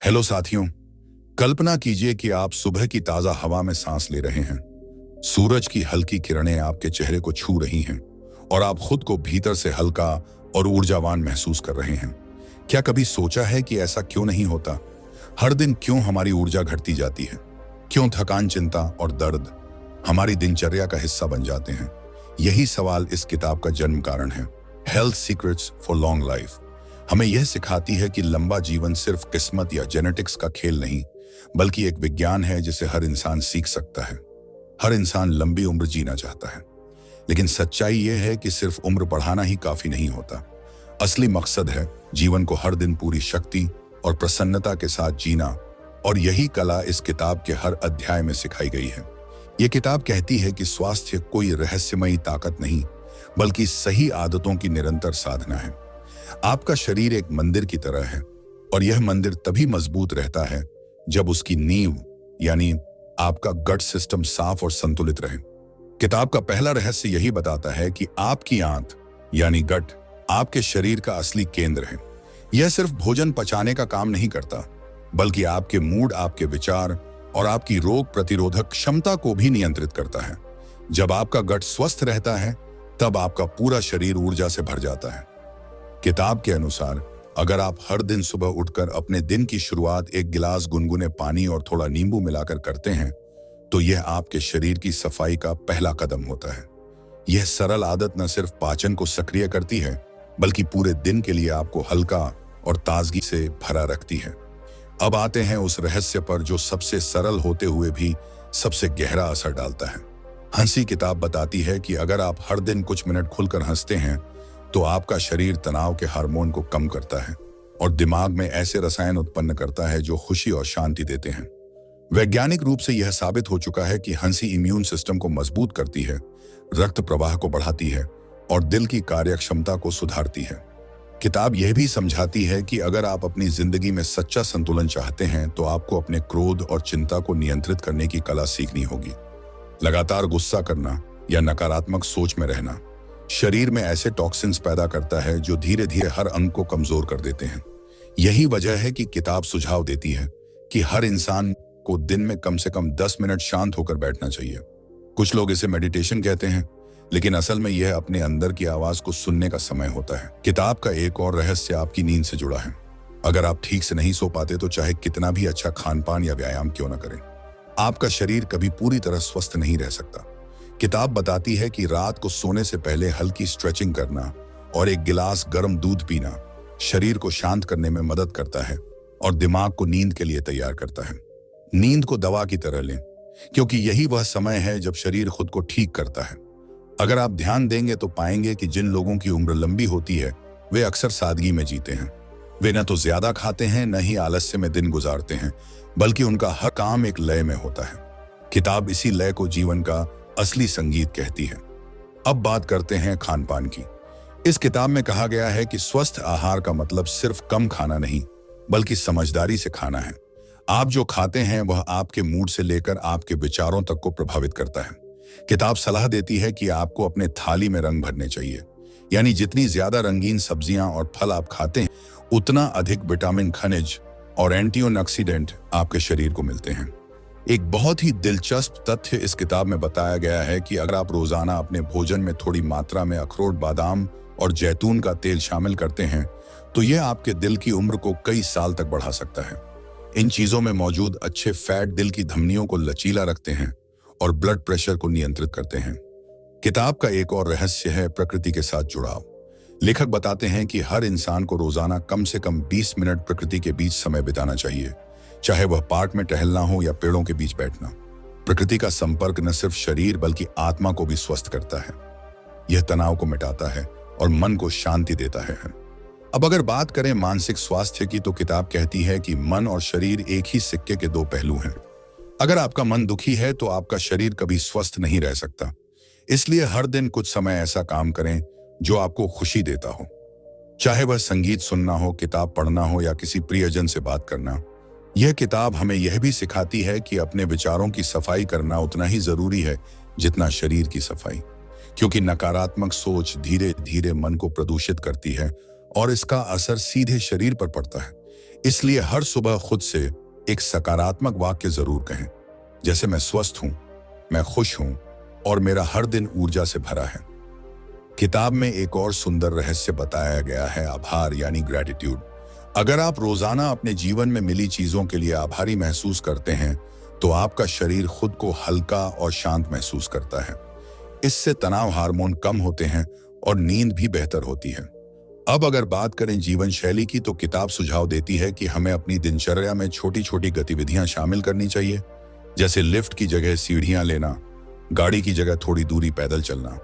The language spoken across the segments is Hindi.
हेलो साथियों। कल्पना कीजिए कि आप सुबह की ताजा हवा में सांस ले रहे हैं। सूरज की हल्की किरणें आपके चेहरे को छू रही हैं और आप खुद को भीतर से हल्का और ऊर्जावान महसूस कर रहे हैं। क्या कभी सोचा है कि ऐसा क्यों नहीं होता? हर दिन क्यों हमारी ऊर्जा घटती जाती है? क्यों थकान, चिंता और दर्द हमारी दिनचर्या का हिस्सा बन जाते हैं? यही सवाल इस किताब का जन्म कारण है। Health secrets for long life हमें यह सिखाती है कि लंबा जीवन सिर्फ किस्मत या जेनेटिक्स का खेल नहीं, बल्कि एक विज्ञान है जिसे हर इंसान सीख सकता है। हर इंसान लंबी उम्र जीना चाहता है, लेकिन सच्चाई यह है कि सिर्फ उम्र बढ़ाना ही काफी नहीं होता। असली मकसद है जीवन को हर दिन पूरी शक्ति और प्रसन्नता के साथ जीना, और यही कला इस किताब के हर अध्याय में सिखाई गई है। यह किताब कहती है कि स्वास्थ्य कोई रहस्यमयी ताकत नहीं, बल्कि सही आदतों की निरंतर साधना है। आपका शरीर एक मंदिर की तरह है, और यह मंदिर तभी मजबूत रहता है जब उसकी नींव यानी आपका गट सिस्टम साफ और संतुलित रहे। किताब का पहला रहस्य यही बताता है कि आपकी आंत यानी गट आपके शरीर का असली केंद्र है। यह सिर्फ भोजन पचाने का काम नहीं करता, बल्कि आपके मूड, आपके विचार और आपकी रोग प्रतिरोधक क्षमता को भी नियंत्रित करता है। जब आपका गट स्वस्थ रहता है, तब आपका पूरा शरीर ऊर्जा से भर जाता है। किताब के अनुसार अगर आप हर दिन सुबह उठकर अपने दिन की शुरुआत एक गिलास गुनगुने पानी और थोड़ा नींबू मिलाकर करते हैं, तो यह आपके शरीर की सफाई का पहला कदम होता है। यह सरल आदत न सिर्फ पाचन को सक्रिय करती है, बल्कि पूरे दिन के लिए आपको हल्का और ताजगी से भरा रखती है। अब आते हैं उस रहस्य पर जो सबसे सरल होते हुए भी सबसे गहरा असर डालता है। हंसी किताब बताती है कि अगर आप हर दिन कुछ मिनट खुलकर हंसते हैं, तो आपका शरीर तनाव के हार्मोन को कम करता है और दिमाग में ऐसे रसायन उत्पन्न करता है जो खुशी और शांति देते हैं। वैज्ञानिक रूप से यह साबित हो चुका है कि हंसी इम्यून सिस्टम को मजबूत करती है, रक्त प्रवाह को बढ़ाती है और दिल की कार्यक्षमता को सुधारती है। किताब यह भी समझाती है कि अगर आप अपनी जिंदगी में सच्चा संतुलन चाहते हैं, तो आपको अपने क्रोध और चिंता को नियंत्रित करने की कला सीखनी होगी। लगातार गुस्सा करना या नकारात्मक सोच में रहना शरीर में ऐसे टॉक्सिन्स पैदा करता है जो धीरे धीरे हर अंग को कमजोर कर देते हैं। यही वजह है कि किताब सुझाव देती है कि हर इंसान को दिन में कम से कम 10 मिनट शांत होकर बैठना चाहिए। कुछ लोग इसे मेडिटेशन कहते हैं, लेकिन असल में यह अपने अंदर की आवाज को सुनने का समय होता है। किताब का एक और रहस्य आपकी नींद से जुड़ा है। अगर आप ठीक से नहीं सो पाते, तो चाहे कितना भी अच्छा खान पान या व्यायाम क्यों न करें, आपका शरीर कभी पूरी तरह स्वस्थ नहीं रह सकता। किताब बताती है कि रात को सोने से पहले हल्की स्ट्रेचिंग करना और एक गिलास गर्म दूध पीना शरीर को शांत करने में मदद करता है और दिमाग को नींद के लिए तैयार करता है। नींद को दवा की तरह लें, क्योंकि यही वह समय है जब शरीर खुद को ठीक करता है। अगर आप ध्यान देंगे तो पाएंगे कि जिन लोगों की उम्र लंबी होती है, वे अक्सर सादगी में जीते हैं। वे न तो ज्यादा खाते हैं, न ही आलस्य में दिन गुजारते हैं, बल्कि उनका हर काम एक लय में होता है। किताब इसी लय को जीवन का असली संगीत कहती है। अब बात करते हैं खान पान की। इस किताब में कहा गया है कि स्वस्थ आहार का मतलब सिर्फ कम खाना नहीं, बल्कि समझदारी से खाना है। आप जो खाते हैं वह आपके मूड से लेकर आपके विचारों तक को प्रभावित करता है। किताब सलाह देती है कि आपको अपने थाली में रंग भरने चाहिए, यानी जितनी ज्यादा रंगीन सब्जियां और फल आप खाते हैं, उतना अधिक विटामिन, खनिज और एंटीऑक्सीडेंट आपके शरीर को मिलते हैं। एक बहुत ही दिलचस्प तथ्य इस किताब में बताया गया है कि अगर आप रोजाना अपने भोजन में थोड़ी मात्रा में अखरोट, बादाम और जैतून का तेल शामिल करते हैं, तो यह आपके दिल की उम्र को कई साल तक बढ़ा सकता है। इन चीजों में मौजूद अच्छे फैट दिल की धमनियों को लचीला रखते हैं और ब्लड प्रेशर को नियंत्रित करते हैं। किताब का एक और रहस्य है प्रकृति के साथ जुड़ाव। लेखक बताते हैं कि हर इंसान को रोजाना कम से कम 20 मिनट प्रकृति के बीच समय बिताना चाहिए, चाहे वह पार्क में टहलना हो या पेड़ों के बीच बैठना। प्रकृति का संपर्क न सिर्फ शरीर बल्कि आत्मा को भी स्वस्थ करता है। यह तनाव को मिटाता है और मन को शांति देता है। अब अगर बात करें मानसिक स्वास्थ्य की, तो किताब कहती है कि मन और शरीर एक ही सिक्के के दो पहलू हैं। अगर आपका मन दुखी है, तो आपका शरीर कभी स्वस्थ नहीं रह सकता। इसलिए हर दिन कुछ समय ऐसा काम करें जो आपको खुशी देता हो, चाहे वह संगीत सुनना हो, किताब पढ़ना हो या किसी प्रियजन से बात करना। यह किताब हमें यह भी सिखाती है कि अपने विचारों की सफाई करना उतना ही जरूरी है जितना शरीर की सफाई, क्योंकि नकारात्मक सोच धीरे धीरे मन को प्रदूषित करती है और इसका असर सीधे शरीर पर पड़ता है। इसलिए हर सुबह खुद से एक सकारात्मक वाक्य जरूर कहें, जैसे मैं स्वस्थ हूं, मैं खुश हूं और मेरा हर दिन ऊर्जा से भरा है। किताब में एक और सुंदर रहस्य बताया गया है, आभार यानी ग्रेटिट्यूड। अगर आप रोजाना अपने जीवन में मिली चीजों के लिए आभारी महसूस करते हैं तो आपका शरीर खुद को हल्का और शांत महसूस करता है। इससे तनाव हार्मोन कम होते हैं और नींद भी बेहतर होती है। अब अगर बात करें जीवन शैली की, तो किताब सुझाव देती है कि हमें अपनी दिनचर्या में छोटी छोटी गतिविधियां शामिल करनी चाहिए, जैसे लिफ्ट की जगह सीढ़ियां लेना, गाड़ी की जगह थोड़ी दूरी पैदल चलना।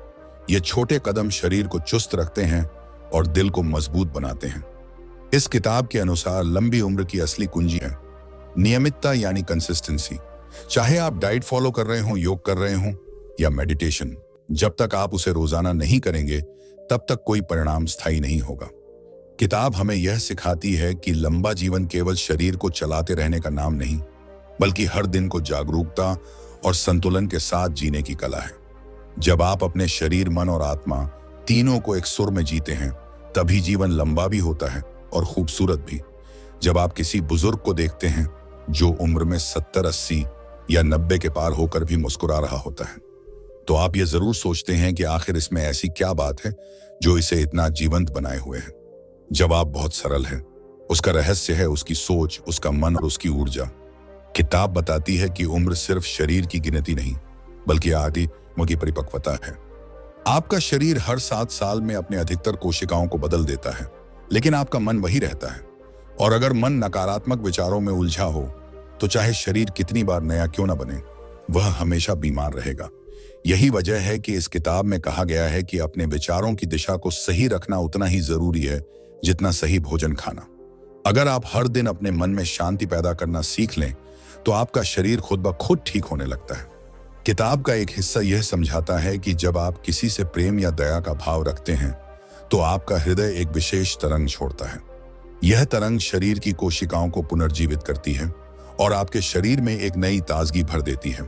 ये छोटे कदम शरीर को चुस्त रखते हैं और दिल को मजबूत बनाते हैं। इस किताब के अनुसार लंबी उम्र की असली कुंजी है नियमितता यानी कंसिस्टेंसी। चाहे आप डाइट फॉलो कर रहे हो, योग कर रहे हो या मेडिटेशन, जब तक आप उसे रोजाना नहीं करेंगे तब तक कोई परिणाम स्थायी नहीं होगा। किताब हमें यह सिखाती है कि लंबा जीवन केवल शरीर को चलाते रहने का नाम नहीं, बल्कि हर दिन को जागरूकता और संतुलन के साथ जीने की कला है। जब आप अपने शरीर, मन और आत्मा तीनों को एक सुर में जीते हैं, तभी जीवन लंबा भी होता है और खूबसूरत भी। जब आप किसी बुजुर्ग को देखते हैं जो उम्र में 70, 80 या 90 के पार होकर भी मुस्कुरा रहा होता है, तो आप ये जरूर सोचते हैं कि आखिर इसमें ऐसी क्या बात है जो इसे इतना जीवंत बनाए हुए है। जवाब बहुत सरल है, उसका रहस्य है उसकी सोच, उसका मन और उसकी ऊर्जा। किताब बताती है कि उम्र सिर्फ शरीर की गिनती नहीं, बल्कि आत्मा की परिपक्वता है। आपका शरीर हर 7 साल में अपने अधिकतर कोशिकाओं को बदल देता है, लेकिन आपका मन वही रहता है। और अगर मन नकारात्मक विचारों में उलझा हो तो चाहे शरीर कितनी बार नया क्यों ना बने, वह हमेशा बीमार रहेगा। यही वजह है कि इस किताब में कहा गया है कि अपने विचारों की दिशा को सही रखना उतना ही जरूरी है जितना सही भोजन खाना। अगर आप हर दिन अपने मन में शांति पैदा करना सीख लें तो आपका शरीर खुद ब खुद ठीक होने लगता है। किताब का एक हिस्सा यह समझाता है कि जब आप किसी से प्रेम या दया का भाव रखते हैं तो आपका हृदय एक विशेष तरंग छोड़ता है। यह तरंग शरीर की कोशिकाओं को पुनर्जीवित करती है और आपके शरीर में एक नई ताजगी भर देती है।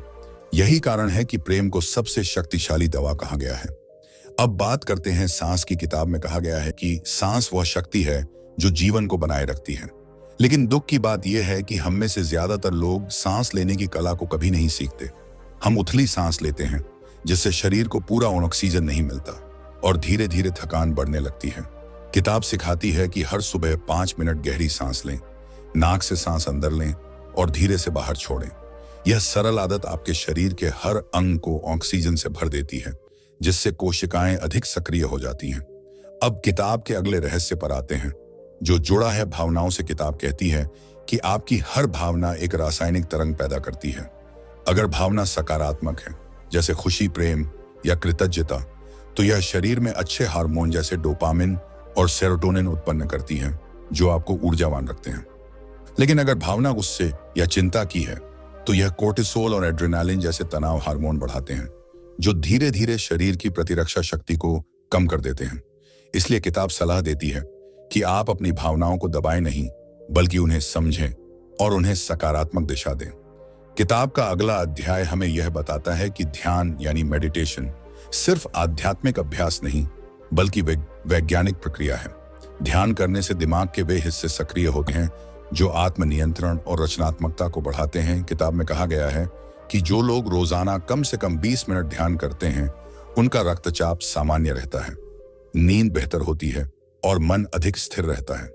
यही कारण है कि प्रेम को सबसे शक्तिशाली दवा कहा गया है। अब बात करते हैं सांस की। किताब में कहा गया है कि सांस वह शक्ति है जो जीवन को बनाए रखती है। लेकिन दुख की बात यह है कि हम में से ज्यादातर लोग सांस लेने की कला को कभी नहीं सीखते। हम उथली सांस लेते हैं जिससे शरीर को पूरा ऑक्सीजन नहीं मिलता और धीरे धीरे थकान बढ़ने लगती है। किताब सिखाती है कि हर सुबह 5 मिनट गहरी सांस लें, नाक से सांस अंदर लें और धीरे से बाहर छोड़ें। यह सरल आदत आपके शरीर के हर अंग को ऑक्सीजन से भर देती है, जिससे कोशिकाएं अधिक सक्रिय हो जाती हैं। अब किताब के अगले रहस्य पर आते हैं, जो जुड़ा है भावनाओं से। किताब कहती है कि आपकी हर भावना एक रासायनिक तरंग पैदा करती है। अगर भावना सकारात्मक है, जैसे खुशी, प्रेम या कृतज्ञता, तो यह शरीर में अच्छे हार्मोन जैसे डोपामिन और सेरोटोनिन उत्पन्न करती है, जो आपको ऊर्जावान रखते हैं। लेकिन अगर भावना गुस्से या चिंता की है, तो यह कोर्टिसोल और एड्रेनालिन जैसे तनाव हार्मोन बढ़ाते हैं, जो धीरे धीरे शरीर की प्रतिरक्षा शक्ति को कम कर देते हैं। इसलिए किताब सलाह देती है कि आप अपनी भावनाओं को दबाएं नहीं, बल्कि उन्हें समझें और उन्हें सकारात्मक दिशा दें। किताब का अगला अध्याय हमें यह बताता है कि ध्यान यानी मेडिटेशन सिर्फ आध्यात्मिक अभ्यास नहीं, बल्कि वैज्ञानिक प्रक्रिया है। ध्यान करने से दिमाग के वे हिस्से सक्रिय होते हैं जो आत्मनियंत्रण और रचनात्मकता को बढ़ाते हैं। किताब में कहा गया है कि जो लोग रोजाना कम से कम 20 मिनट ध्यान करते हैं, उनका रक्तचाप सामान्य रहता है, नींद बेहतर होती है और मन अधिक स्थिर रहता है।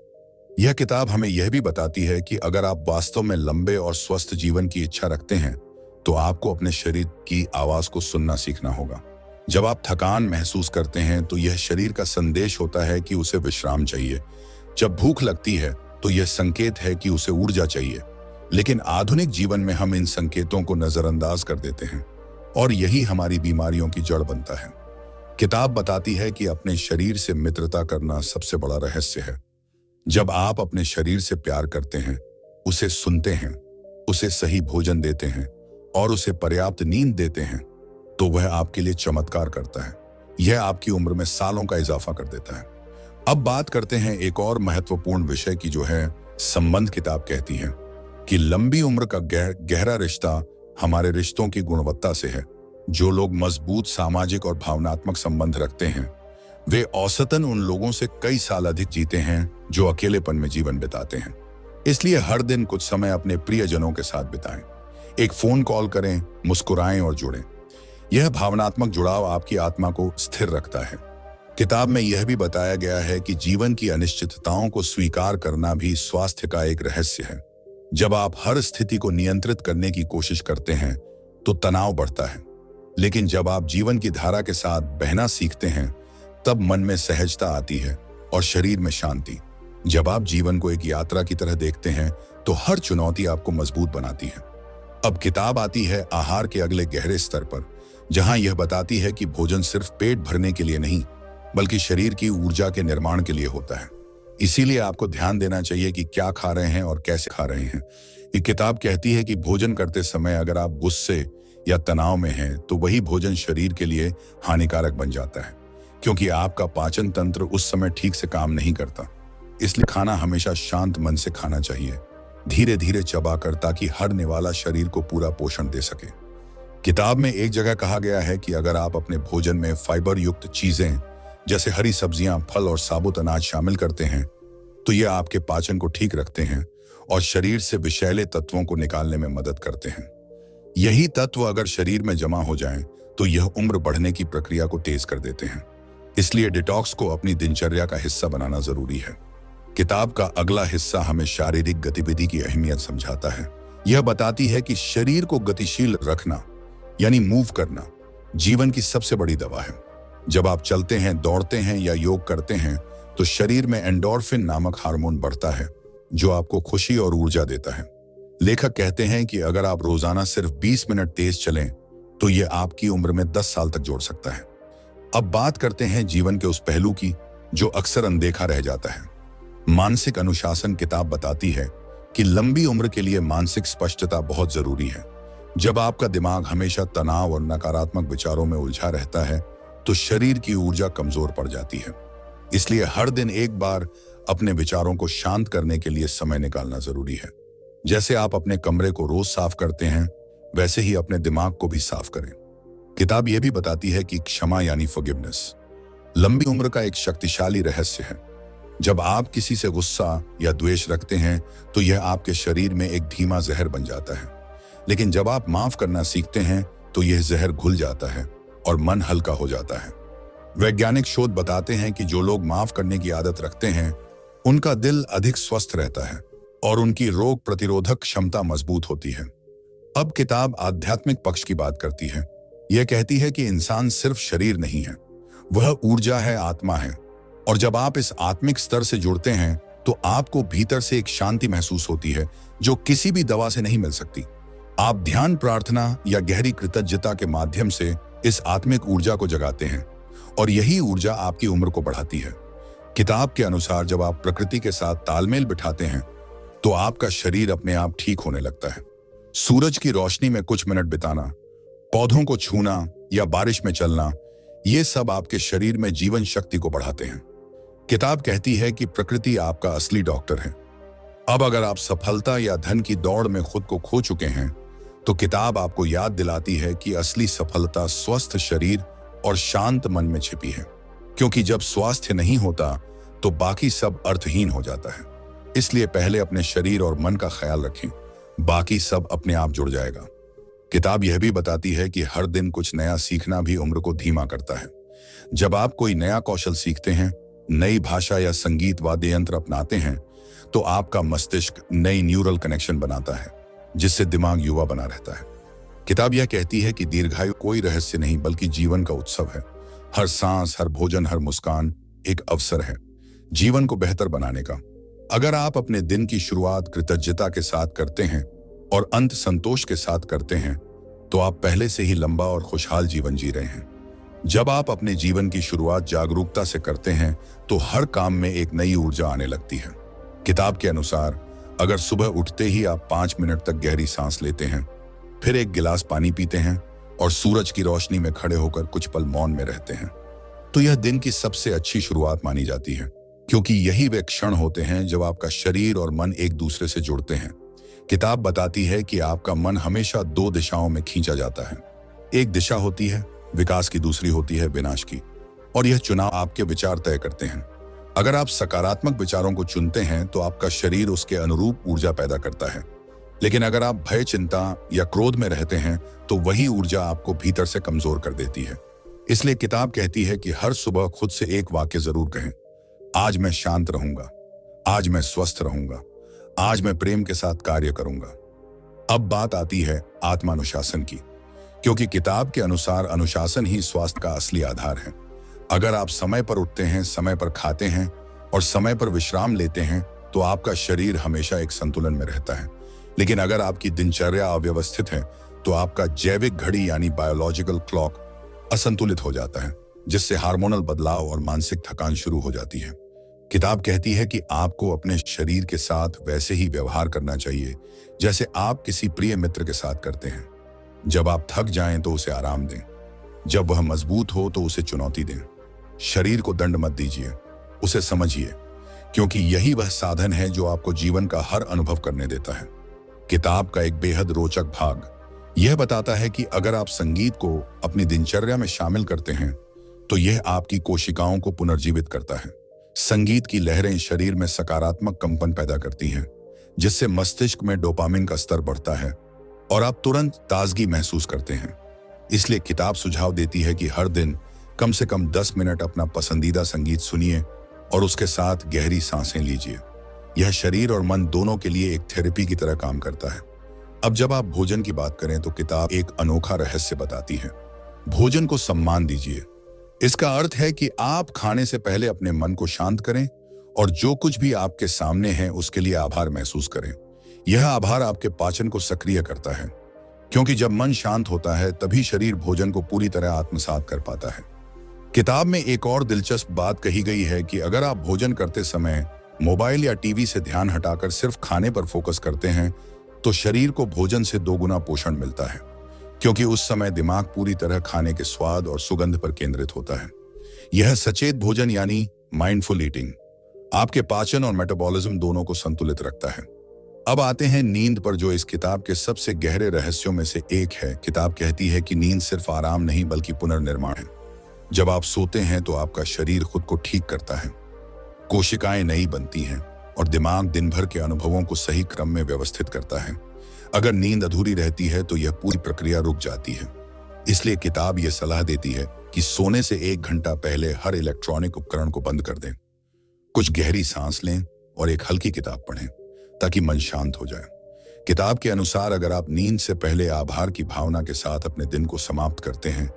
यह किताब हमें यह भी बताती है कि अगर आप वास्तव में लंबे और स्वस्थ जीवन की इच्छा रखते हैं, तो आपको अपने शरीर की आवाज को सुनना सीखना होगा। जब आप थकान महसूस करते हैं, तो यह शरीर का संदेश होता है कि उसे विश्राम चाहिए। जब भूख लगती है, तो यह संकेत है कि उसे ऊर्जा चाहिए। लेकिन आधुनिक जीवन में हम इन संकेतों को नजरअंदाज कर देते हैं और यही हमारी बीमारियों की जड़ बनता है। किताब बताती है कि अपने शरीर से मित्रता करना सबसे बड़ा रहस्य है। जब आप अपने शरीर से प्यार करते हैं, उसे सुनते हैं, उसे सही भोजन देते हैं और उसे पर्याप्त नींद देते हैं, तो वह आपके लिए चमत्कार करता है। यह आपकी उम्र में सालों का इजाफा कर देता है। अब बात करते हैं एक और महत्वपूर्ण विषय की, जो है संबंध। किताब कहती है कि लंबी उम्र का गहरा रिश्ता हमारे रिश्तों की गुणवत्ता से है। जो लोग मजबूत सामाजिक और भावनात्मक संबंध रखते हैं, वे औसतन उन लोगों से कई साल अधिक जीते हैं जो अकेलेपन में जीवन बिताते हैं। इसलिए हर दिन कुछ समय अपने प्रियजनों के साथ बिताएं। एक फोन कॉल करें, मुस्कुराएं और जुड़ें। यह भावनात्मक जुड़ाव आपकी आत्मा को स्थिर रखता है। किताब में यह भी बताया गया है कि जीवन की अनिश्चितताओं को स्वीकार करना भी स्वास्थ्य का एक रहस्य है। जब आप हर स्थिति को नियंत्रित करने की कोशिश करते हैं तो तनाव बढ़ता है, लेकिन जब आप जीवन की धारा के साथ बहना सीखते हैं तब मन में सहजता आती है और शरीर में शांति। जब आप जीवन को एक यात्रा की तरह देखते हैं तो हर चुनौती आपको मजबूत बनाती है। अब किताब आती है आहार के अगले गहरे स्तर पर, जहां यह बताती है कि भोजन सिर्फ पेट भरने के लिए नहीं बल्कि शरीर की ऊर्जा के निर्माण के लिए होता है। इसीलिए आपको ध्यान देना चाहिए कि क्या खा रहे हैं और कैसे खा रहे हैं। ये किताब कहती है कि भोजन करते समय अगर आप गुस्से या तनाव में हैं तो वही भोजन शरीर के लिए हानिकारक बन जाता है, क्योंकि आपका पाचन तंत्र उस समय ठीक से काम नहीं करता। इसलिए खाना हमेशा शांत मन से खाना चाहिए, धीरे धीरे चबाकर, ताकि हरने वाला शरीर को पूरा पोषण दे सके। किताब में एक जगह कहा गया है कि अगर आप अपने भोजन में फाइबर युक्त चीजें जैसे हरी सब्जियां, फल और साबुत अनाज शामिल करते हैं तो ये आपके पाचन को ठीक रखते हैं और शरीर से विषैले तत्वों को निकालने में मदद करते हैं। यही तत्व अगर शरीर में जमा हो जाएं तो यह उम्र बढ़ने की प्रक्रिया को तेज कर देते हैं। इसलिए डिटॉक्स को अपनी दिनचर्या का हिस्सा बनाना जरूरी है। किताब का अगला हिस्सा हमें शारीरिक गतिविधि की अहमियत समझाता है। यह बताती है कि शरीर को गतिशील रखना यानी मूव करना जीवन की सबसे बड़ी दवा है। जब आप चलते हैं, दौड़ते हैं या योग करते हैं तो शरीर में एंडोर्फिन नामक हार्मोन बढ़ता है जो आपको खुशी और ऊर्जा देता है। लेखक कहते हैं कि अगर आप रोजाना सिर्फ 20 मिनट तेज चलें तो यह आपकी उम्र में 10 साल तक जोड़ सकता है। अब बात करते हैं जीवन के उस पहलू की जो अक्सर अनदेखा रह जाता है, मानसिक अनुशासन। किताब बताती है कि लंबी उम्र के लिए मानसिक स्पष्टता बहुत जरूरी है। जब आपका दिमाग हमेशा तनाव और नकारात्मक विचारों में उलझा रहता है तो शरीर की ऊर्जा कमजोर पड़ जाती है। इसलिए हर दिन एक बार अपने विचारों को शांत करने के लिए समय निकालना जरूरी है। जैसे आप अपने कमरे को रोज साफ करते हैं, वैसे ही अपने दिमाग को भी साफ करें। किताब यह भी बताती है कि क्षमा यानी फॉरगिवनेस लंबी उम्र का एक शक्तिशाली रहस्य है। जब आप किसी से गुस्सा या द्वेष रखते हैं तो यह आपके शरीर में एक धीमा जहर बन जाता है, लेकिन जब आप माफ करना सीखते हैं तो यह जहर घुल जाता है और मन हल्का हो जाता है। वैज्ञानिक शोध बताते हैं कि जो लोग माफ करने की आदत रखते हैं उनका दिल अधिक स्वस्थ रहता है और उनकी रोग प्रतिरोधक क्षमता मजबूत होती है। अब किताब आध्यात्मिक पक्ष की बात करती है। यह कहती है कि इंसान सिर्फ शरीर नहीं है, वह ऊर्जा है, आत्मा है। और जब आप इस आत्मिक स्तर से जुड़ते हैं तो आपको भीतर से एक शांति महसूस होती है जो किसी भी दवा से नहीं मिल सकती। आप ध्यान, प्रार्थना या गहरी कृतज्ञता के माध्यम से इस आत्मिक ऊर्जा को जगाते हैं और यही ऊर्जा आपकी उम्र को बढ़ाती है। किताब के अनुसार जब आप प्रकृति के साथ तालमेल बिठाते हैं तो आपका शरीर अपने आप ठीक होने लगता है। सूरज की रोशनी में कुछ मिनट बिताना, पौधों को छूना या बारिश में चलना, ये सब आपके शरीर में जीवन शक्ति को बढ़ाते हैं। किताब कहती है कि प्रकृति आपका असली डॉक्टर है। अब अगर आप सफलता या धन की दौड़ में खुद को खो चुके हैं तो किताब आपको याद दिलाती है कि असली सफलता स्वस्थ शरीर और शांत मन में छिपी है, क्योंकि जब स्वास्थ्य नहीं होता तो बाकी सब अर्थहीन हो जाता है। इसलिए पहले अपने शरीर और मन का ख्याल रखें, बाकी सब अपने आप जुड़ जाएगा। किताब यह भी बताती है कि हर दिन कुछ नया सीखना भी उम्र को धीमा करता है। जब आप कोई नया कौशल सीखते हैं, नई भाषा या संगीत वाद्य यंत्र अपनाते हैं तो आपका मस्तिष्क नई न्यूरल कनेक्शन बनाता है जिससे दिमाग युवा बना रहता है। किताब यह कहती है कि दीर्घायु कोई रहस्य नहीं बल्कि जीवन का उत्सव है। हर सांस, हर भोजन, हर मुस्कान एक अवसर है जीवन को बेहतर बनाने का। अगर आप अपने दिन की शुरुआत कृतज्ञता के साथ करते हैं और अंत संतोष के साथ करते हैं तो आप पहले से ही लंबा और खुशहाल जीवन जी रहे हैं। जब आप अपने जीवन की शुरुआत जागरूकता से करते हैं तो हर काम में एक नई ऊर्जा आने लगती है। किताब के अनुसार अगर सुबह उठते ही आप 5 मिनट तक गहरी सांस लेते हैं, फिर एक गिलास पानी पीते हैं और सूरज की रोशनी में खड़े होकर कुछ पल मौन में रहते हैं तो यह दिन की सबसे अच्छी शुरुआत मानी जाती है, क्योंकि यही वे क्षण होते हैं जब आपका शरीर और मन एक दूसरे से जुड़ते हैं। किताब बताती है कि आपका मन हमेशा 2 दिशाओं में खींचा जाता है। एक दिशा होती है विकास की, दूसरी होती है विनाश की, और यह चुनाव आपके विचार तय करते हैं। अगर आप सकारात्मक विचारों को चुनते हैं तो आपका शरीर उसके अनुरूप ऊर्जा पैदा करता है, लेकिन अगर आप भय, चिंता या क्रोध में रहते हैं तो वही ऊर्जा आपको भीतर से कमजोर कर देती है। इसलिए किताब कहती है कि हर सुबह खुद से एक वाक्य जरूर कहें, आज मैं शांत रहूंगा, आज मैं स्वस्थ रहूंगा, आज मैं प्रेम के साथ कार्य करूंगा। अब बात आती है आत्मानुशासन की, क्योंकि किताब के अनुसार अनुशासन ही स्वास्थ्य का असली आधार है। अगर आप समय पर उठते हैं, समय पर खाते हैं और समय पर विश्राम लेते हैं तो आपका शरीर हमेशा एक संतुलन में रहता है। लेकिन अगर आपकी दिनचर्या अव्यवस्थित है तो आपका जैविक घड़ी यानी बायोलॉजिकल क्लॉक असंतुलित हो जाता है, जिससे हार्मोनल बदलाव और मानसिक थकान शुरू हो जाती है। किताब कहती है कि आपको अपने शरीर के साथ वैसे ही व्यवहार करना चाहिए जैसे आप किसी प्रिय मित्र के साथ करते हैं। जब आप थक जाएं तो उसे आराम दें, जब वह मजबूत हो तो उसे चुनौती दें। शरीर को दंड मत दीजिए, उसे समझिए, क्योंकि यही वह साधन है जो आपको जीवन का हर अनुभव करने देता है। किताब का एक बेहद रोचक भाग यह बताता है कि अगर आप संगीत को अपनी दिनचर्या में शामिल करते हैं तो यह आपकी कोशिकाओं को पुनर्जीवित करता है। संगीत की लहरें शरीर में सकारात्मक कंपन पैदा करती हैं, जिससे मस्तिष्क में डोपामिन का स्तर बढ़ता है और आप तुरंत ताजगी महसूस करते हैं। इसलिए किताब सुझाव देती है कि हर दिन कम से कम 10 मिनट अपना पसंदीदा संगीत सुनिए और उसके साथ गहरी सांसें लीजिए। यह शरीर और मन दोनों के लिए एक थेरेपी की तरह काम करता है। अब जब आप भोजन की बात करें तो किताब एक अनोखा रहस्य बताती है। भोजन को सम्मान दीजिए। इसका अर्थ है कि आप खाने से पहले अपने मन को शांत करें और जो कुछ भी आपके सामने है उसके लिए आभार महसूस करें। यह आभार आपके पाचन को सक्रिय करता है, क्योंकि जब मन शांत होता है तभी शरीर भोजन को पूरी तरह आत्मसात कर पाता है। किताब में एक और दिलचस्प बात कही गई है कि अगर आप भोजन करते समय मोबाइल या टीवी से ध्यान हटाकर सिर्फ खाने पर फोकस करते हैं तो शरीर को भोजन से 2 गुना पोषण मिलता है, क्योंकि उस समय दिमाग पूरी तरह खाने के स्वाद और सुगंध पर केंद्रित होता है। यह सचेत भोजन यानी माइंडफुल ईटिंग आपके पाचन और मेटाबॉलिज्म दोनों को संतुलित रखता है। अब आते हैं नींद पर, जो इस किताब के सबसे गहरे रहस्यों में से एक है। किताब कहती है कि नींद सिर्फ आराम नहीं बल्कि पुनर्निर्माण है। जब आप सोते हैं तो आपका शरीर खुद को ठीक करता है, कोशिकाएं नई बनती हैं और दिमाग दिन भर के अनुभवों को सही क्रम में व्यवस्थित करता है। अगर नींद अधूरी रहती है तो यह पूरी प्रक्रिया रुक जाती है। इसलिए किताब यह सलाह देती है कि सोने से 1 घंटा पहले हर इलेक्ट्रॉनिक उपकरण को बंद कर दें, कुछ गहरी सांस लें और एक हल्की किताब पढ़ें ताकि मन शांत हो जाए। किताब के अनुसार अगर आप नींद से पहले आभार की भावना के साथ अपने दिन को समाप्त करते हैं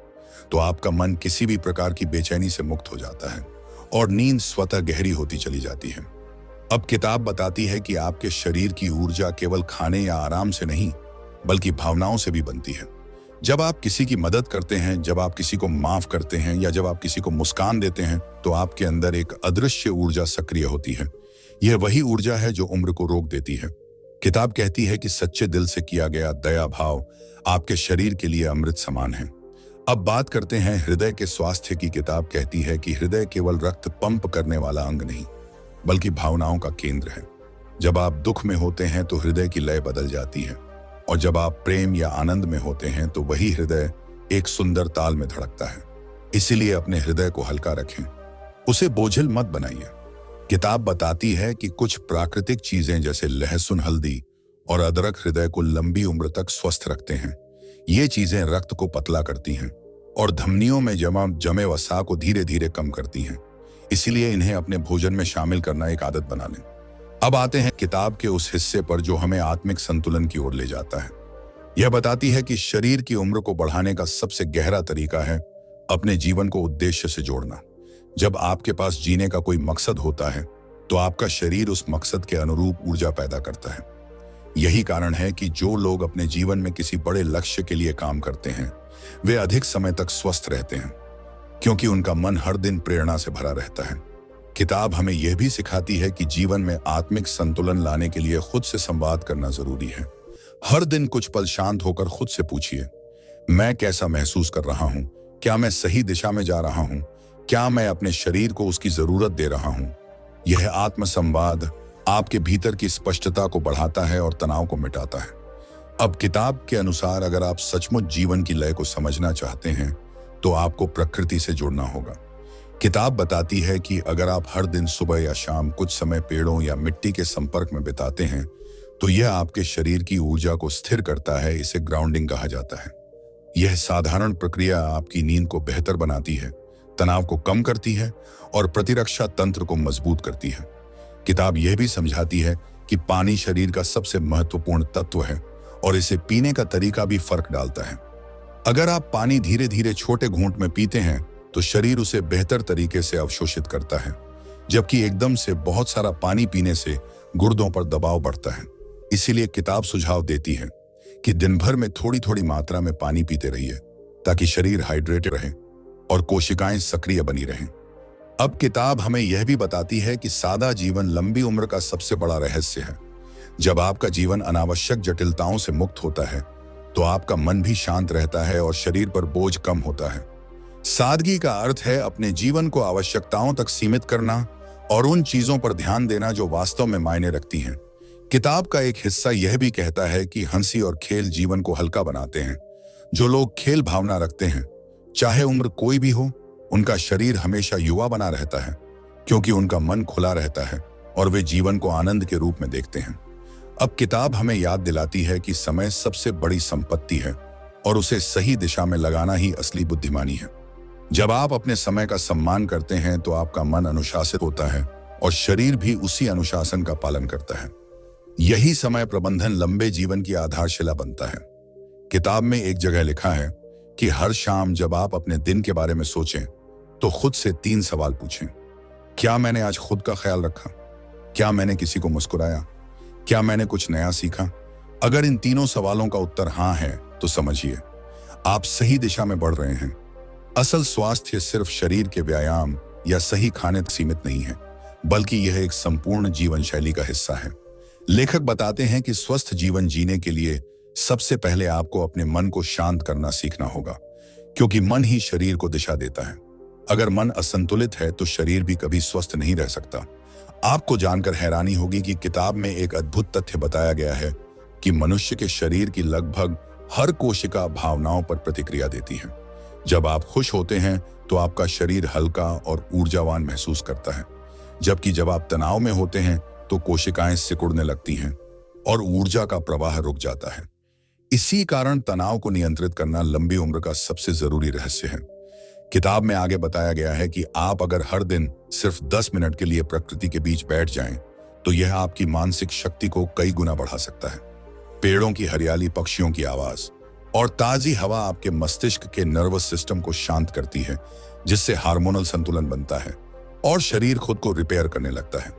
तो आपका मन किसी भी प्रकार की बेचैनी से मुक्त हो जाता है और नींद स्वतः गहरी होती चली जाती है। अब किताब बताती है कि आपके शरीर की ऊर्जा केवल खाने या आराम से नहीं बल्कि भावनाओं से भी बनती है। जब आप किसी की मदद करते हैं, जब आप किसी को माफ करते हैं या जब आप किसी को मुस्कान देते हैं तो आपके अंदर एक अदृश्य ऊर्जा सक्रिय होती है। यह वही ऊर्जा है जो उम्र को रोक देती है। किताब कहती है कि सच्चे दिल से किया गया दया भाव आपके शरीर के लिए अमृत समान है। अब बात करते हैं हृदय के स्वास्थ्य की। किताब कहती है कि हृदय केवल रक्त पंप करने वाला अंग नहीं बल्कि भावनाओं का केंद्र है। जब आप दुख में होते हैं तो हृदय की लय बदल जाती है और जब आप प्रेम या आनंद में होते हैं तो वही हृदय एक सुंदर ताल में धड़कता है। इसीलिए अपने हृदय को हल्का रखें, उसे बोझिल मत बनाइए। किताब बताती है कि कुछ प्राकृतिक चीजें जैसे लहसुन, हल्दी और अदरक हृदय को लंबी उम्र तक स्वस्थ रखते हैं। ये चीजें रक्त को पतला करती हैं और धमनियों में जमे वसा को धीरे धीरे कम करती हैं। इसीलिए इन्हें अपने भोजन में शामिल करना एक आदत बना लें। अब आते हैं किताब के उस हिस्से पर जो हमें आत्मिक संतुलन की ओर ले जाता है। यह बताती है कि शरीर की उम्र को बढ़ाने का सबसे गहरा तरीका है अपने जीवन को उद्देश्य से जोड़ना। जब आपके पास जीने का कोई मकसद होता है तो आपका शरीर उस मकसद के अनुरूप ऊर्जा पैदा करता है। यही कारण है कि जो लोग अपने जीवन में किसी बड़े लक्ष्य के लिए काम करते हैं वे अधिक समय तक स्वस्थ रहते हैं, क्योंकि उनका मन हर दिन प्रेरणा से भरा रहता है। किताब हमें यह भी सिखाती है कि जीवन में आत्मिक संतुलन लाने के लिए खुद से संवाद करना जरूरी है। हर दिन कुछ पल शांत होकर खुद से पूछिए, मैं कैसा महसूस कर रहा हूं? क्या मैं सही दिशा में जा रहा हूं? क्या मैं अपने शरीर को उसकी जरूरत दे रहा हूं? यह आत्मसंवाद आपके भीतर की स्पष्टता को बढ़ाता है और तनाव को मिटाता है। अब किताब के अनुसार अगर आप सचमुच जीवन की लय को समझना चाहते हैं तो आपको प्रकृति से जुड़ना होगा। किताब बताती है कि अगर आप हर दिन सुबह या शाम कुछ समय पेड़ों या मिट्टी के संपर्क में बिताते हैं तो यह आपके शरीर की ऊर्जा को स्थिर करता है। इसे ग्राउंडिंग कहा जाता है। यह साधारण प्रक्रिया आपकी नींद को बेहतर बनाती है, तनाव को कम करती है और प्रतिरक्षा तंत्र को मजबूत करती है। किताब यह भी समझाती है कि पानी शरीर का सबसे महत्वपूर्ण तत्व है और इसे पीने का तरीका भी फर्क डालता है। अगर आप पानी धीरे धीरे छोटे घूंट में पीते हैं तो शरीर उसे बेहतर तरीके से अवशोषित करता है, जबकि एकदम से बहुत सारा पानी पीने से गुर्दों पर दबाव बढ़ता है। इसीलिए किताब सुझाव देती है कि दिन भर में थोड़ी थोड़ी मात्रा में पानी पीते रहिए ताकि शरीर हाइड्रेटेड रहे और कोशिकाएं सक्रिय बनी रहें। अब किताब हमें यह भी बताती है कि सादा जीवन लंबी उम्र का सबसे बड़ा रहस्य है। जब आपका जीवन अनावश्यक जटिलताओं से मुक्त होता है तो आपका मन भी शांत रहता है और शरीर पर बोझ कम होता है। सादगी का अर्थ है अपने जीवन को आवश्यकताओं तक सीमित करना और उन चीजों पर ध्यान देना जो वास्तव में मायने रखती हैं। किताब का एक हिस्सा यह भी कहता है कि हंसी और खेल जीवन को हल्का बनाते हैं। जो लोग खेल भावना रखते हैं, चाहे उम्र कोई भी हो, उनका शरीर हमेशा युवा बना रहता है, क्योंकि उनका मन खुला रहता है और वे जीवन को आनंद के रूप में देखते हैं। अब किताब हमें याद दिलाती है कि समय सबसे बड़ी संपत्ति है और उसे सही दिशा में लगाना ही असली बुद्धिमानी है। जब आप अपने समय का सम्मान करते हैं तो आपका मन अनुशासित होता है और शरीर भी उसी अनुशासन का पालन करता है। यही समय प्रबंधन लंबे जीवन की आधारशिला बनता है। किताब में एक जगह लिखा है कि हर शाम जब आप अपने दिन के बारे में सोचें तो खुद से 3 सवाल पूछें। क्या मैंने आज खुद का ख्याल रखा? क्या मैंने किसी को मुस्कुराया? क्या मैंने कुछ नया सीखा? अगर इन तीनों सवालों का उत्तर हाँ है तो समझिए आप सही दिशा में बढ़ रहे हैं। असल स्वास्थ्य सिर्फ शरीर के व्यायाम या सही खाने तक सीमित नहीं है, बल्कि यह एक संपूर्ण जीवन शैली का हिस्सा है। लेखक बताते हैं कि स्वस्थ जीवन जीने के लिए सबसे पहले आपको अपने मन को शांत करना सीखना होगा, क्योंकि मन ही शरीर को दिशा देता है। अगर मन असंतुलित है तो शरीर भी कभी स्वस्थ नहीं रह सकता। आपको जानकर हैरानी होगी कि किताब में एक अद्भुत तथ्य बताया गया है कि मनुष्य के शरीर की लगभग हर कोशिका भावनाओं पर प्रतिक्रिया देती है। जब आप खुश होते हैं तो आपका शरीर हल्का और ऊर्जावान महसूस करता है, जबकि जब आप तनाव में होते हैं तो कोशिकाएं सिकुड़ने लगती हैं और ऊर्जा का प्रवाह रुक जाता है। इसी कारण तनाव को नियंत्रित करना लंबी उम्र का सबसे जरूरी रहस्य है। किताब में आगे बताया गया है कि आप अगर हर दिन सिर्फ 10 मिनट के लिए प्रकृति के बीच बैठ जाएं, तो यह आपकी मानसिक शक्ति को कई गुना बढ़ा सकता है। पेड़ों की हरियाली, पक्षियों की आवाज और ताजी हवा आपके मस्तिष्क के नर्वस सिस्टम को शांत करती है, जिससे हार्मोनल संतुलन बनता है और शरीर खुद को रिपेयर करने लगता है।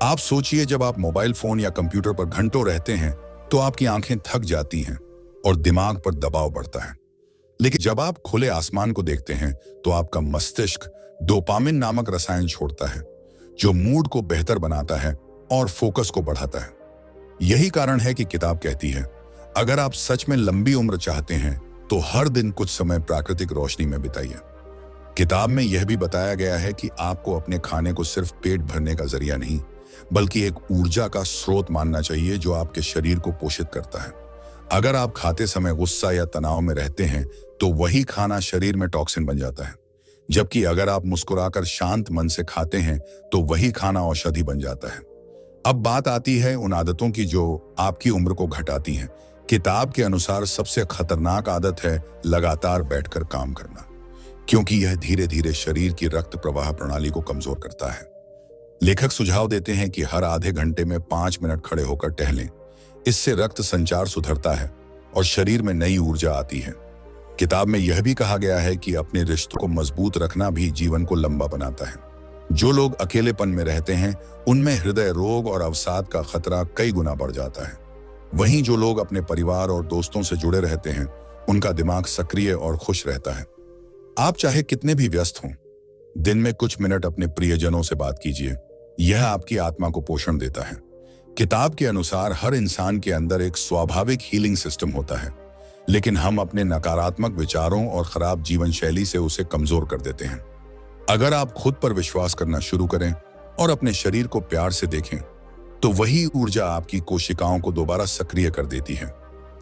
आप सोचिए, जब आप मोबाइल फोन या कंप्यूटर पर घंटों रहते हैं तो आपकी आंखें थक जाती हैं और दिमाग पर दबाव बढ़ता है। लेकिन जब आप खुले आसमान को देखते हैं तो आपका मस्तिष्क डोपामिन नामक रसायन छोड़ता है, जो मूड को बेहतर बनाता है और फोकस को बढ़ाता है। यही कारण है कि किताब कहती है, अगर आप सच में लंबी उम्र चाहते हैं तो हर दिन कुछ समय प्राकृतिक रोशनी में बिताइए। किताब में यह भी बताया गया है कि आपको अपने खाने को सिर्फ पेट भरने का जरिया नहीं, बल्कि एक ऊर्जा का स्रोत मानना चाहिए जो आपके शरीर को पोषित करता है। अगर आप खाते समय गुस्सा या तनाव में रहते हैं तो वही खाना शरीर में टॉक्सिन बन जाता है, जबकि अगर आप मुस्कुराकर शांत मन से खाते हैं तो वही खाना औषधि बन जाता है। अब बात आती है उन आदतों की जो आपकी उम्र को घटाती हैं। किताब के अनुसार सबसे खतरनाक आदत है लगातार बैठकर काम करना, क्योंकि यह धीरे धीरे शरीर की रक्त प्रवाह प्रणाली को कमजोर करता है। लेखक सुझाव देते हैं कि हर आधे घंटे में 5 मिनट खड़े होकर टहलें। इससे रक्त संचार सुधरता है और शरीर में नई ऊर्जा आती है। किताब में यह भी कहा गया है कि अपने रिश्तों को मजबूत रखना भी जीवन को लंबा बनाता है। जो लोग अकेलेपन में रहते हैं उनमें हृदय रोग और अवसाद का खतरा कई गुना बढ़ जाता है। वहीं जो लोग अपने परिवार और दोस्तों से जुड़े रहते हैं उनका दिमाग सक्रिय और खुश रहता है। आप चाहे कितने भी व्यस्त हों, दिन में कुछ मिनट अपने प्रियजनों से बात कीजिए। यह आपकी आत्मा को पोषण देता है। किताब के अनुसार हर इंसान के अंदर एक स्वाभाविक हीलिंग सिस्टम होता है, लेकिन हम अपने नकारात्मक विचारों और खराब जीवन शैली से उसे कमजोर कर देते हैं। अगर आप खुद पर विश्वास करना शुरू करें और अपने शरीर को प्यार से देखें तो वही ऊर्जा आपकी कोशिकाओं को दोबारा सक्रिय कर देती है।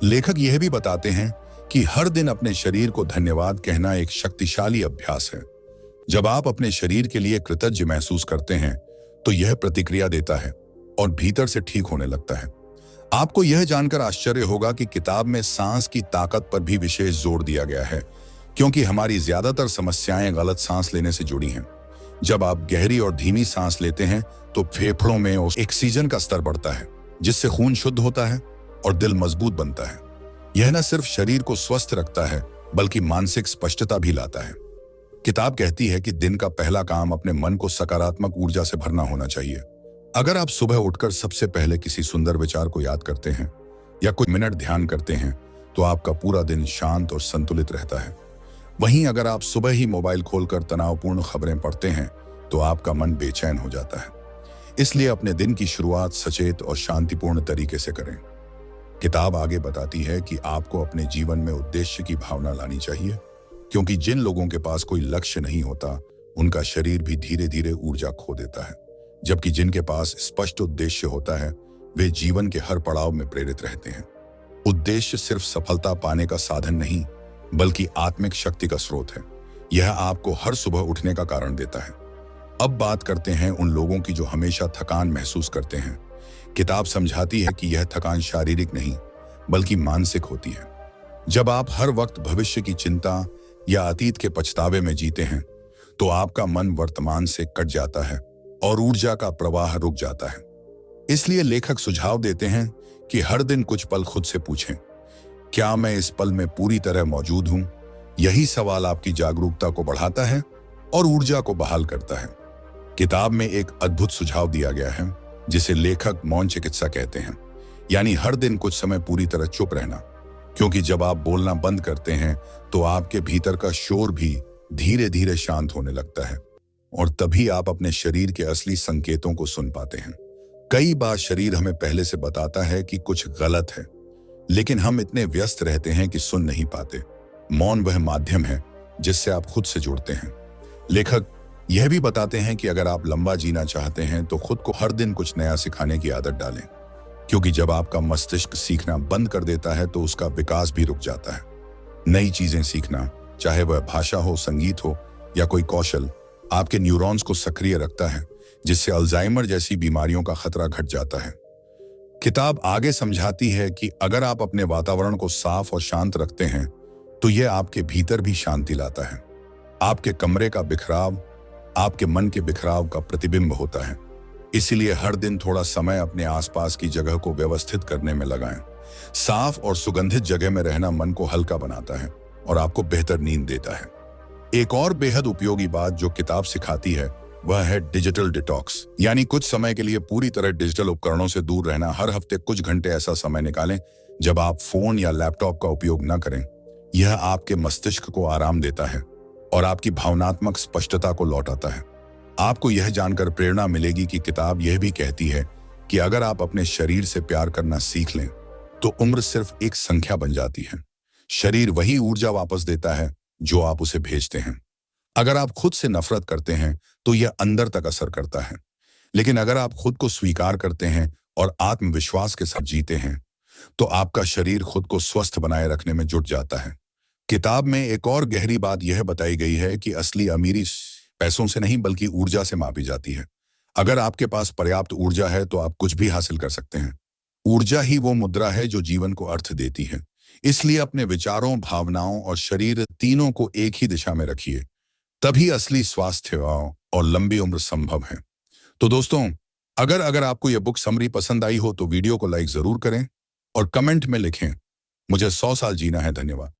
लेखक यह भी बताते हैं कि हर दिन अपने शरीर को धन्यवाद कहना एक शक्तिशाली अभ्यास है। जब आप अपने शरीर के लिए कृतज्ञ महसूस करते हैं तो यह प्रतिक्रिया देता है और भीतर से ठीक होने लगता है। आपको यह जानकर आश्चर्य होगा कि किताब में सांस की ताकत पर भी विशेष जोर दिया गया है, क्योंकि हमारी ज्यादातर समस्याएं गलत सांस लेने से जुड़ी हैं। जब आप गहरी और धीमी सांस लेते हैं तो फेफड़ों में ऑक्सीजन का स्तर बढ़ता है, जिससे खून शुद्ध होता है और दिल मजबूत बनता है। यह न सिर्फ शरीर को स्वस्थ रखता है बल्कि मानसिक स्पष्टता भी लाता है। किताब कहती है कि दिन का पहला काम अपने मन को सकारात्मक ऊर्जा से भरना होना चाहिए। अगर आप सुबह उठकर सबसे पहले किसी सुंदर विचार को याद करते हैं या कुछ मिनट ध्यान करते हैं तो आपका पूरा दिन शांत और संतुलित रहता है। वहीं अगर आप सुबह ही मोबाइल खोलकर तनावपूर्ण खबरें पढ़ते हैं तो आपका मन बेचैन हो जाता है। इसलिए अपने दिन की शुरुआत सचेत और शांतिपूर्ण तरीके से करें। किताब आगे बताती है कि आपको अपने जीवन में उद्देश्य की भावना लानी चाहिए, क्योंकि जिन लोगों के पास कोई लक्ष्य नहीं होता उनका शरीर भी धीरे धीरे ऊर्जा खो देता है, जबकि जिनके पास स्पष्ट उद्देश्य होता है वे जीवन के हर पड़ाव में प्रेरित रहते हैं। उद्देश्य सिर्फ सफलता पाने का साधन नहीं बल्कि आत्मिक शक्ति का स्रोत है। यह आपको हर सुबह उठने का कारण देता है। अब बात करते हैं उन लोगों की जो हमेशा थकान महसूस करते हैं। किताब समझाती है कि यह थकान शारीरिक नहीं बल्कि मानसिक होती है। जब आप हर वक्त भविष्य की चिंता या अतीत के पछतावे में जीते हैं तो आपका मन वर्तमान से कट जाता है और ऊर्जा का प्रवाह रुक जाता है। इसलिए लेखक सुझाव देते हैं कि हर दिन कुछ पल खुद से पूछें, क्या मैं इस पल में पूरी तरह मौजूद हूं? यही सवाल आपकी जागरूकता को बढ़ाता है और ऊर्जा को बहाल करता है। किताब में एक अद्भुत सुझाव दिया गया है जिसे लेखक मौन चिकित्सा कहते हैं, यानी हर दिन कुछ समय पूरी तरह चुप रहना, क्योंकि जब आप बोलना बंद करते हैं तो आपके भीतर का शोर भी धीरे धीरे शांत होने लगता है और तभी आप अपने शरीर के असली संकेतों को सुन पाते हैं। कई बार शरीर हमें पहले से बताता है कि कुछ गलत है, लेकिन हम इतने व्यस्त रहते हैं कि सुन नहीं पाते। मौन वह माध्यम है जिससे आप खुद से जुड़ते हैं। लेखक यह भी बताते हैं कि अगर आप लंबा जीना चाहते हैं तो खुद को हर दिन कुछ नया सिखाने की आदत डालें, क्योंकि जब आपका मस्तिष्क सीखना बंद कर देता है तो उसका विकास भी रुक जाता है। नई चीजें सीखना, चाहे वह भाषा हो, संगीत हो या कोई कौशल, आपके न्यूरॉन्स को सक्रिय रखता है, जिससे अल्जाइमर जैसी बीमारियों का खतरा घट जाता है। किताब आगे समझाती है कि अगर आप अपने वातावरण को साफ और शांत रखते हैं तो यह आपके भीतर भी शांति लाता है। आपके कमरे का बिखराव आपके मन के बिखराव का प्रतिबिंब होता है। इसीलिए हर दिन थोड़ा समय अपने आसपास की जगह को व्यवस्थित करने में लगाएं। साफ और सुगंधित जगह में रहना मन को हल्का बनाता है और आपको बेहतर नींद देता है। एक और बेहद उपयोगी बात जो किताब सिखाती है वह है डिजिटल डिटॉक्स, यानी कुछ समय के लिए पूरी तरह डिजिटल उपकरणों से दूर रहना। हर हफ्ते कुछ घंटे ऐसा समय निकालें जब आप फोन या लैपटॉप का उपयोग न करें। यह आपके मस्तिष्क को आराम देता है और आपकी भावनात्मक स्पष्टता को लौटाता है। आपको यह जानकर प्रेरणा मिलेगी कि किताब यह भी कहती है कि अगर आप अपने शरीर से प्यार करना सीख लें तो उम्र सिर्फ एक संख्या बन जाती है। शरीर वही ऊर्जा वापस देता है जो आप उसे भेजते हैं। अगर आप खुद से नफरत करते हैं तो यह अंदर तक असर करता है, लेकिन अगर आप खुद को स्वीकार करते हैं और आत्मविश्वास के साथ जीते हैं तो आपका शरीर खुद को स्वस्थ बनाए रखने में जुट जाता है। किताब में एक और गहरी बात यह बताई गई है कि असली अमीरी पैसों से नहीं बल्कि ऊर्जा से मापी जाती है। अगर आपके पास पर्याप्त ऊर्जा है तो आप कुछ भी हासिल कर सकते हैं। ऊर्जा ही वो मुद्रा है जो जीवन को अर्थ देती है। इसलिए अपने विचारों, भावनाओं और शरीर तीनों को एक ही दिशा में रखिए, तभी असली स्वास्थ्य और लंबी उम्र संभव है। तो दोस्तों, अगर आपको यह बुक समरी पसंद आई हो तो वीडियो को लाइक जरूर करें और कमेंट में लिखें, मुझे 100 साल जीना है। धन्यवाद।